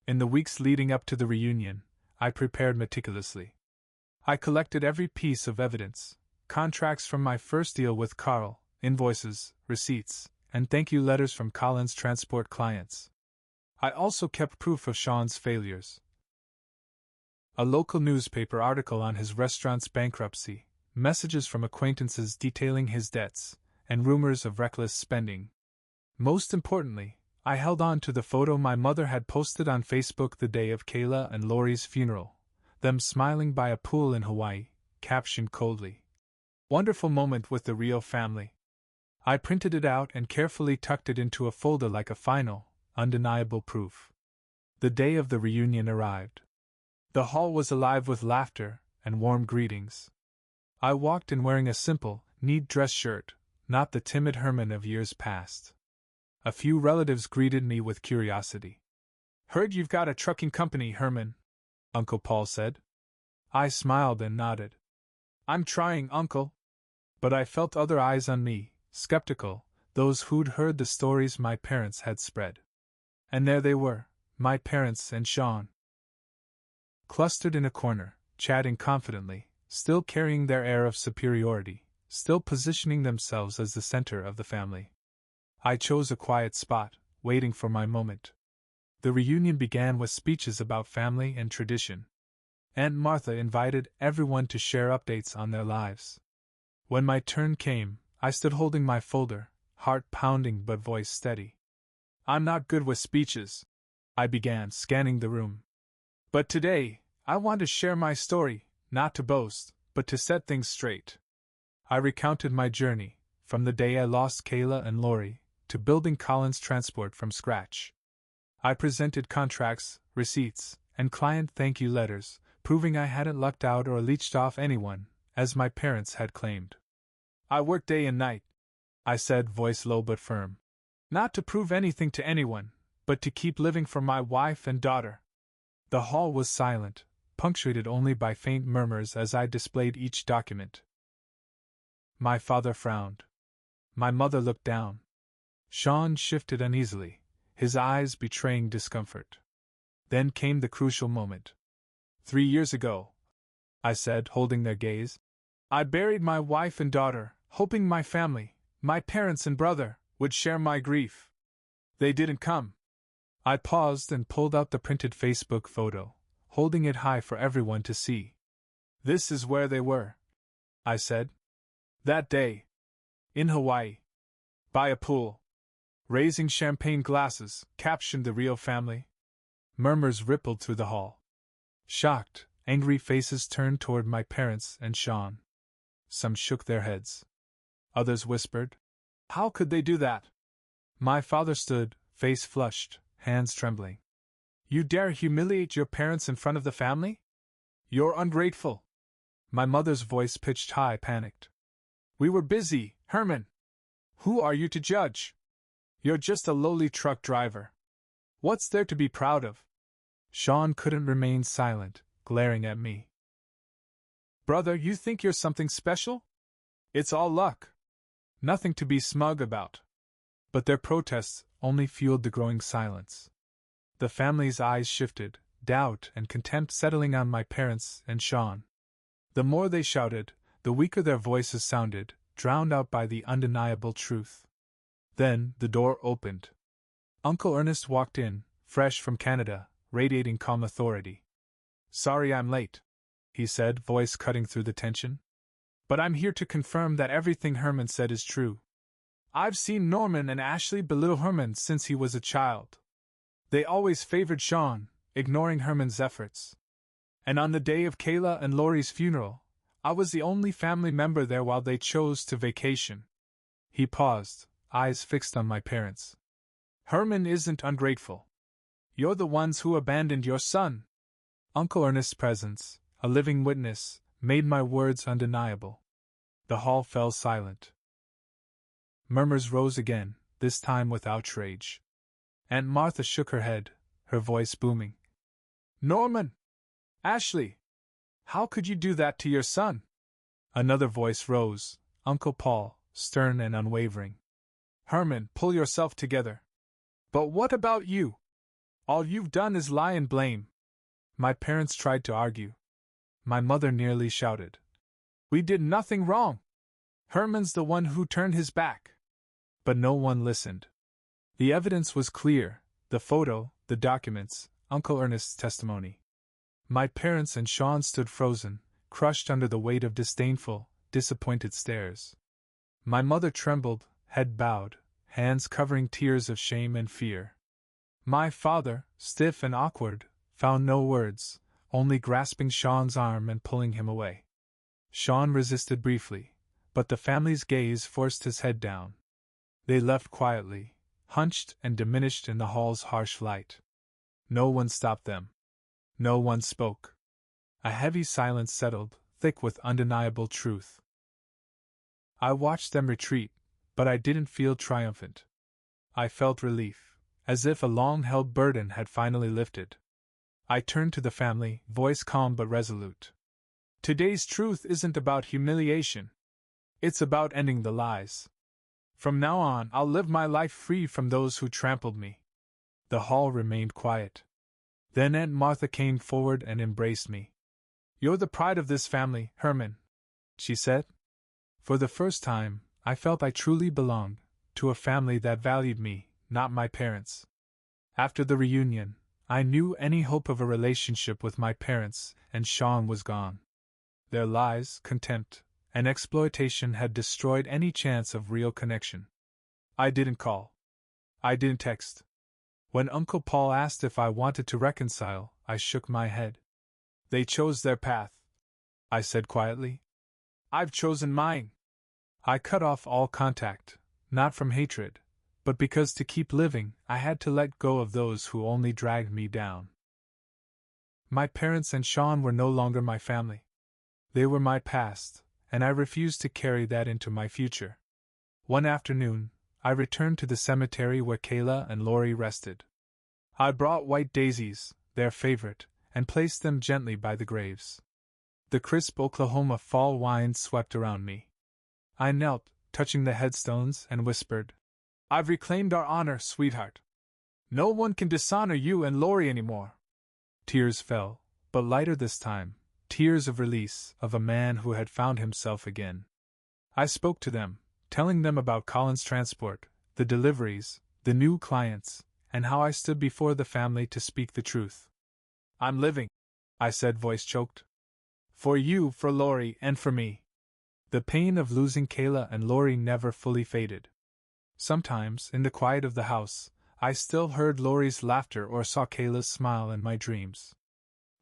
In the weeks leading up to the reunion, I prepared meticulously. I collected every piece of evidence: contracts from my first deal with Carl, invoices, receipts, and thank you letters from Collins Transport clients. I also kept proof of Sean's failures: a local newspaper article on his restaurant's bankruptcy, messages from acquaintances detailing his debts, and rumors of reckless spending. Most importantly, I held on to the photo my mother had posted on Facebook the day of Kayla and Lori's funeral, them smiling by a pool in Hawaii, captioned coldly, "Wonderful moment with the Rio family." I printed it out and carefully tucked it into a folder like a final, undeniable proof. The day of the reunion arrived. The hall was alive with laughter and warm greetings. I walked in wearing a simple, neat dress shirt, not the timid Herman of years past. A few relatives greeted me with curiosity. "Heard you've got a trucking company, Herman," Uncle Paul said. I smiled and nodded. "I'm trying, Uncle." But I felt other eyes on me, skeptical, those who'd heard the stories my parents had spread. And there they were, my parents and Sean, clustered in a corner, chatting confidently, still carrying their air of superiority, still positioning themselves as the center of the family. I chose a quiet spot, waiting for my moment. The reunion began with speeches about family and tradition. Aunt Martha invited everyone to share updates on their lives. When my turn came, I stood holding my folder, heart pounding but voice steady. "I'm not good with speeches," I began, scanning the room. "But today, I want to share my story, not to boast, but to set things straight." I recounted my journey, from the day I lost Kayla and Lori, to building Collins Transport from scratch. I presented contracts, receipts, and client thank you letters, proving I hadn't lucked out or leeched off anyone, as my parents had claimed. "I work day and night," I said, voice low but firm. "Not to prove anything to anyone, but to keep living for my wife and daughter." The hall was silent, punctuated only by faint murmurs as I displayed each document. My father frowned. My mother looked down. Sean shifted uneasily, his eyes betraying discomfort. Then came the crucial moment. 3 years ago," I said, holding their gaze, "I buried my wife and daughter, hoping my family, my parents and brother, would share my grief. They didn't come." I paused and pulled out the printed Facebook photo, holding it high for everyone to see. "This is where they were," I said. "That day. In Hawaii. By a pool. Raising champagne glasses," captioned the Rio family. Murmurs rippled through the hall. Shocked, angry faces turned toward my parents and Sean. Some shook their heads. Others whispered, "How could they do that?" My father stood, face flushed, hands trembling. "You dare humiliate your parents in front of the family? You're ungrateful." My mother's voice, pitched high, panicked. "We were busy, Herman. Who are you to judge? You're just a lowly truck driver. What's there to be proud of?" Sean couldn't remain silent, glaring at me. "Brother, you think you're something special? It's all luck. Nothing to be smug about." But their protests only fueled the growing silence. The family's eyes shifted, doubt and contempt settling on my parents and Sean. The more they shouted, the weaker their voices sounded, drowned out by the undeniable truth. Then the door opened. Uncle Ernest walked in, fresh from Canada, radiating calm authority. "Sorry I'm late," he said, voice cutting through the tension. But I'm here to confirm that everything Herman said is true. I've seen Norman and Ashley belittle Herman since he was a child. They always favored Sean, ignoring Herman's efforts. And on the day of Kayla and Lori's funeral, I was the only family member there while they chose to vacation. He paused, eyes fixed on my parents. Herman isn't ungrateful. You're the ones who abandoned your son. Uncle Ernest's presence, a living witness, made my words undeniable. The hall fell silent. Murmurs rose again, this time with outrage. Aunt Martha shook her head, her voice booming. Norman! Ashley! How could you do that to your son? Another voice rose, Uncle Paul, stern and unwavering. Herman, pull yourself together. But what about you? All you've done is lie and blame. My parents tried to argue. My mother nearly shouted. We did nothing wrong. Herman's the one who turned his back. But no one listened. The evidence was clear, the photo, the documents, Uncle Ernest's testimony. My parents and Sean stood frozen, crushed under the weight of disdainful, disappointed stares. My mother trembled, head bowed, hands covering tears of shame and fear. My father, stiff and awkward, found no words, only grasping Sean's arm and pulling him away. Sean resisted briefly, but the family's gaze forced his head down. They left quietly, hunched and diminished in the hall's harsh light. No one stopped them. No one spoke. A heavy silence settled, thick with undeniable truth. I watched them retreat, but I didn't feel triumphant. I felt relief, as if a long-held burden had finally lifted. I turned to the family, voice calm but resolute. Today's truth isn't about humiliation. It's about ending the lies. From now on, I'll live my life free from those who trampled me. The hall remained quiet. Then Aunt Martha came forward and embraced me. You're the pride of this family, Herman, she said. For the first time, I felt I truly belonged to a family that valued me, not my parents. After the reunion, I knew any hope of a relationship with my parents and Sean was gone. Their lies, contempt, and exploitation had destroyed any chance of real connection. I didn't call. I didn't text. When Uncle Paul asked if I wanted to reconcile, I shook my head. They chose their path, I said quietly. I've chosen mine. I cut off all contact, not from hatred, but because to keep living, I had to let go of those who only dragged me down. My parents and Sean were no longer my family. They were my past, and I refused to carry that into my future. One afternoon, I returned to the cemetery where Kayla and Lori rested. I brought white daisies, their favorite, and placed them gently by the graves. The crisp Oklahoma fall wind swept around me. I knelt, touching the headstones, and whispered, I've reclaimed our honor, sweetheart. No one can dishonor you and Lori anymore. Tears fell, but lighter this time, tears of release, of a man who had found himself again. I spoke to them, telling them about Colin's transport, the deliveries, the new clients, and how I stood before the family to speak the truth. I'm living, I said, voice choked. For you, for Lori, and for me. The pain of losing Kayla and Lori never fully faded. Sometimes, in the quiet of the house, I still heard Lori's laughter or saw Kayla's smile in my dreams.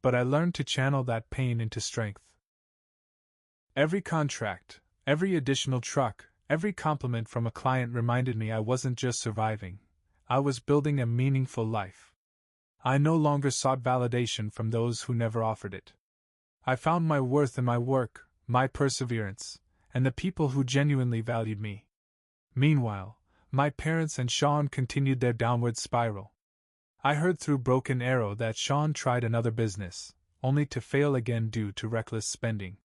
But I learned to channel that pain into strength. Every contract, every additional truck, every compliment from a client reminded me I wasn't just surviving, I was building a meaningful life. I no longer sought validation from those who never offered it. I found my worth in my work, my perseverance, and the people who genuinely valued me. Meanwhile, my parents and Sean continued their downward spiral. I heard through Broken Arrow that Sean tried another business, only to fail again due to reckless spending.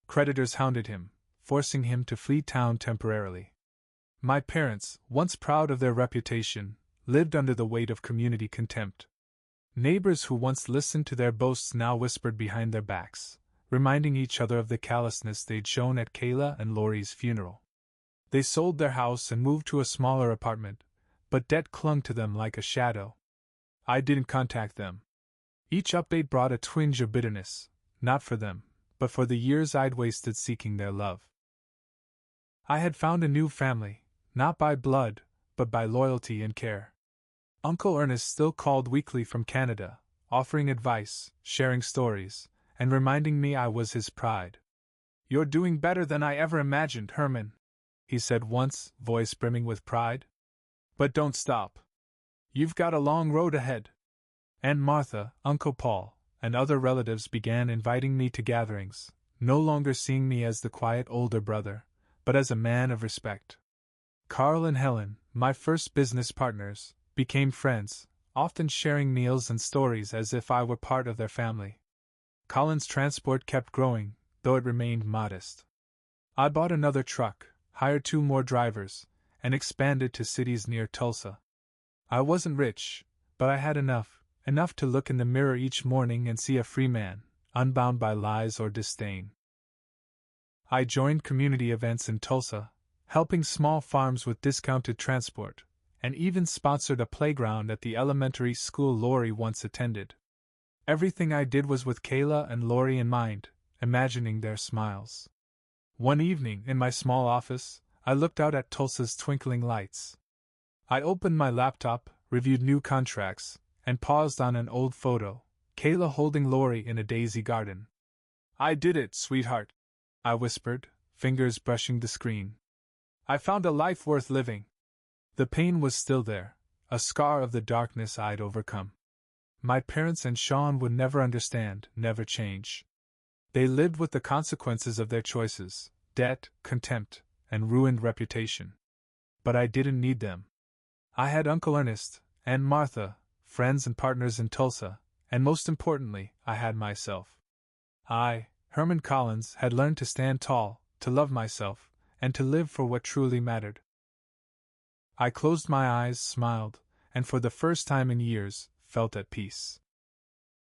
Creditors hounded him, forcing him to flee town temporarily. My parents, once proud of their reputation, lived under the weight of community contempt. Neighbors who once listened to their boasts now whispered behind their backs, reminding each other of the callousness they'd shown at Kayla and Lori's funeral. They sold their house and moved to a smaller apartment, but debt clung to them like a shadow. I didn't contact them. Each update brought a twinge of bitterness, not for them, but for the years I'd wasted seeking their love. I had found a new family, not by blood, but by loyalty and care. Uncle Ernest still called weekly from Canada, offering advice, sharing stories, and reminding me I was his pride. "You're doing better than I ever imagined, Herman," he said once, voice brimming with pride. "But don't stop. You've got a long road ahead." Aunt Martha, Uncle Paul, and other relatives began inviting me to gatherings, no longer seeing me as the quiet older brother, but as a man of respect. Carl and Helen, my first business partners, became friends, often sharing meals and stories as if I were part of their family. Colin's transport kept growing, though it remained modest. I bought another truck, hired 2 more drivers, and expanded to cities near Tulsa. I wasn't rich, but I had enough to look in the mirror each morning and see a free man, unbound by lies or disdain. I joined community events in Tulsa, helping small farms with discounted transport, and even sponsored a playground at the elementary school Lori once attended. Everything I did was with Kayla and Lori in mind, imagining their smiles. One evening, in my small office, I looked out at Tulsa's twinkling lights. I opened my laptop, reviewed new contracts, and paused on an old photo, Kayla holding Lori in a daisy garden. "I did it, sweetheart," I whispered, fingers brushing the screen. "I found a life worth living." The pain was still there, a scar of the darkness I'd overcome. My parents and Sean would never understand, never change. They lived with the consequences of their choices: debt, contempt, and ruined reputation. But I didn't need them. I had Uncle Ernest, Aunt Martha, friends and partners in Tulsa, and most importantly, I had myself. I, Herman Collins, had learned to stand tall, to love myself, and to live for what truly mattered. I closed my eyes, smiled, and for the first time in years, felt at peace.